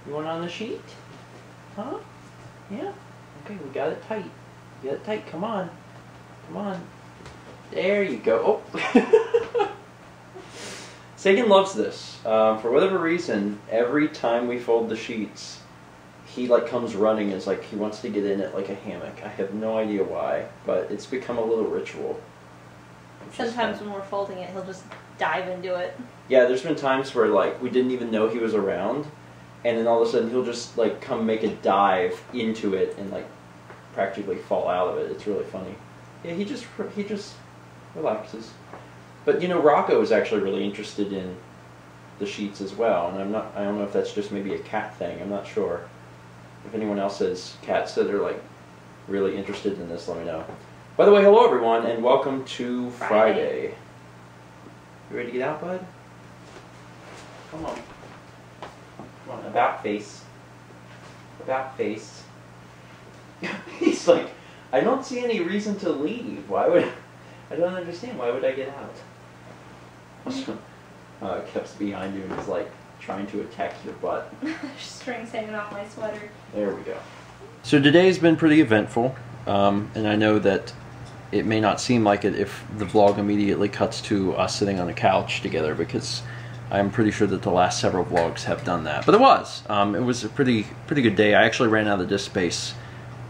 You want it on the sheet? Huh? Yeah? Okay, we got it tight. Get it tight. Come on. Come on. There you go. Oh. Sagan loves this. For whatever reason, every time we fold the sheets, he like comes running. It's like he wants to get in it like a hammock. I have no idea why, but it's become a little ritual. Sometimes when we're folding it, he'll just dive into it. Yeah, there's been times where like we didn't even know he was around, and then all of a sudden he'll just like come make a dive into it and like practically fall out of it. It's really funny. Yeah, he just relaxes. But you know, Rocco is actually really interested in the sheets as well, and I don't know if that's just maybe a cat thing. I'm not sure. If anyone else has cats that are like really interested in this, let me know. By the way, hello everyone, and welcome to Friday. You ready to get out, bud? Come on. Come on, about face. About face. He's like, I don't see any reason to leave. Why would I don't understand. Why would I get out? Kep's behind you and is like trying to attack your butt. Strings hanging off my sweater. There we go. So today's been pretty eventful, and I know that it may not seem like it if the vlog immediately cuts to us sitting on a couch together, because I'm pretty sure that the last several vlogs have done that. But it was a pretty good day. I actually ran out of disk space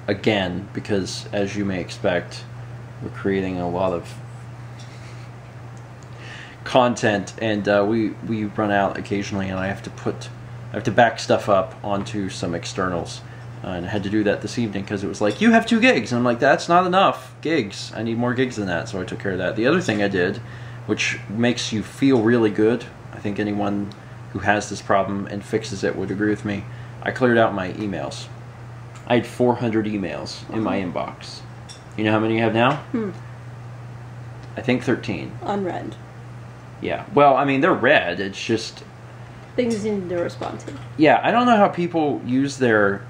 again because, as you may expect, we're creating a lot of content, and we run out occasionally, and I have to back stuff up onto some externals, and I had to do that this evening because it was like, you have 2 gigs, and I'm like, that's not enough gigs. I need more gigs than that, so I took care of that. The other thing I did, which makes you feel really good, I think anyone who has this problem and fixes it would agree with me, I cleared out my emails. I had 400 emails in my inbox. You know how many you have now? I think 13. Unread. Yeah. Well, I mean, they're read. It's just things you need to respond to. Yeah, I don't know how people use their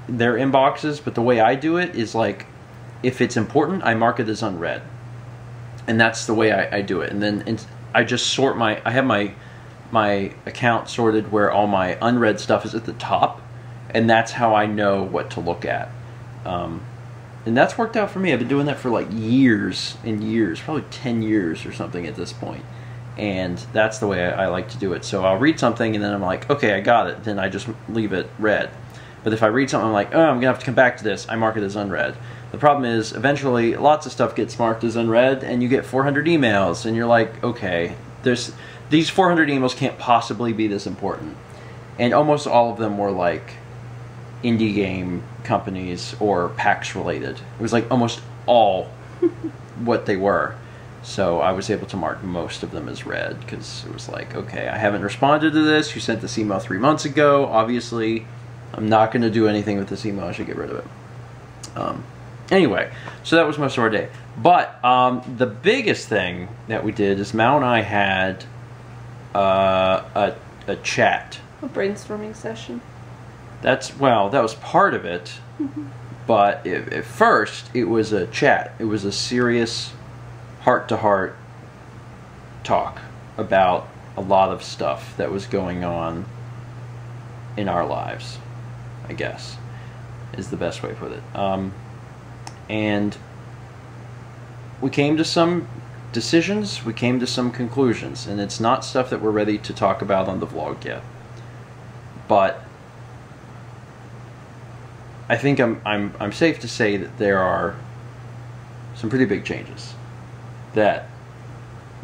inboxes, but the way I do it is like, if it's important, I mark it as unread, and that's the way I do it. And then I just sort I have my account sorted where all my unread stuff is at the top, and that's how I know what to look at. And that's worked out for me. I've been doing that for like years and years, probably 10 years or something at this point. And that's the way I like to do it. So I'll read something and then I'm like, okay, I got it. Then I just leave it read. But if I read something I'm like, oh, I'm going to have to come back to this, I mark it as unread. The problem is, eventually, lots of stuff gets marked as unread, and you get 400 emails, and you're like, okay, these 400 emails can't possibly be this important. And almost all of them were like indie game companies or PAX related. It was like almost all what they were. So I was able to mark most of them as read, because it was like, okay, I haven't responded to this. You sent this email 3 months ago. Obviously, I'm not going to do anything with this email. I should get rid of it. Anyway, so that was most of our day. But the biggest thing that we did is Mal and I had a chat. A brainstorming session. That was part of it. But at first, it was a chat. It was a serious heart-to-heart talk about a lot of stuff that was going on in our lives, I guess, is the best way to put it. And we came to some decisions, we came to some conclusions, and it's not stuff that we're ready to talk about on the vlog yet. But I think I'm safe to say that there are some pretty big changes that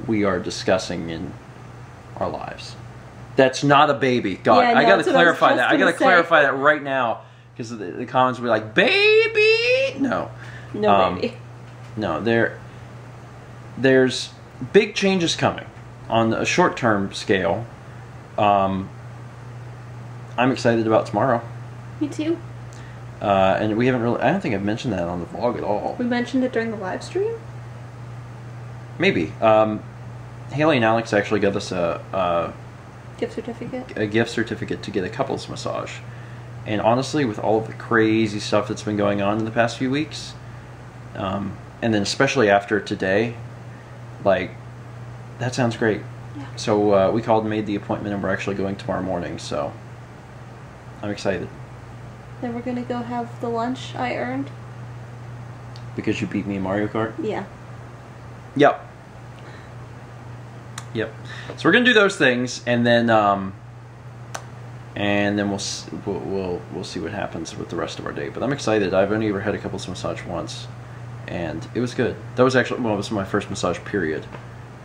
we are discussing in our lives. That's not a baby. God, yeah, no, I got to clarify that. I got to clarify that right now, because the comments will be like, baby! No. No baby. No, there's big changes coming on a short-term scale. I'm excited about tomorrow. Me too. And we haven't really, I don't think I've mentioned that on the vlog at all. We mentioned it during the live stream? Maybe. Haley and Alex actually got us a gift certificate? A gift certificate to get a couples massage. And honestly, with all of the crazy stuff that's been going on in the past few weeks, and then especially after today, like, that sounds great. Yeah. So we called and made the appointment, and we're actually going tomorrow morning, so I'm excited. Then we're gonna go have the lunch I earned. Because you beat me in Mario Kart? Yeah. Yep. Yep. So we're gonna do those things, and then we'll see what happens with the rest of our day. But I'm excited. I've only ever had a couples massage once, and it was good. That was actually, well, it was my first massage period,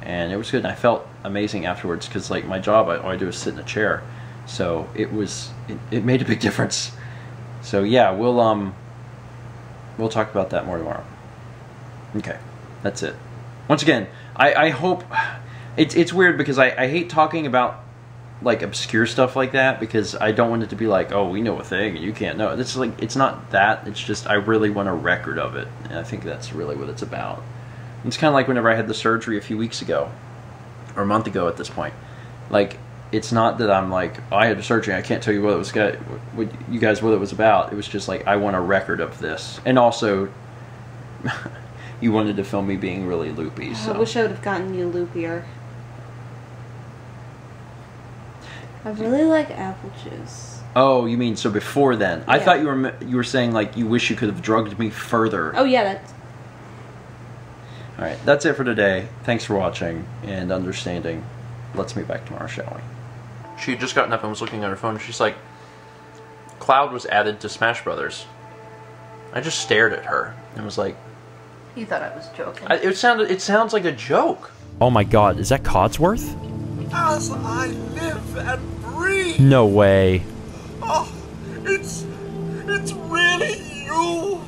and it was good. And I felt amazing afterwards because, like, my job, all I do is sit in a chair, so it made a big difference. So yeah, we'll talk about that more tomorrow. Okay, that's it. Once again, I hope it's weird because I hate talking about like obscure stuff like that because I don't want it to be like, oh, we know a thing and you can't know it. It's like, it's not that. It's just I really want a record of it, and I think that's really what it's about. It's kind of like whenever I had the surgery a few weeks ago, or a month ago at this point. Like, it's not that I'm like, oh, I had a surgery, I can't tell you what it was, what you guys what it was about. It was just like, I want a record of this, and also, you wanted to film me being really loopy. So I wish I would have gotten you loopier. I really like apple juice. Oh, you mean so before then? Yeah. I thought you were saying like you wish you could have drugged me further. Oh yeah, that's... All right, that's it for today. Thanks for watching and understanding. Let's meet back tomorrow, shall we? She had just gotten up and was looking at her phone. She's like, Cloud was added to Smash Brothers. I just stared at her and was like, You thought I was joking. it sounds like a joke. Oh my god, is that Codsworth? As I live and breathe. No way. Oh, it's really you.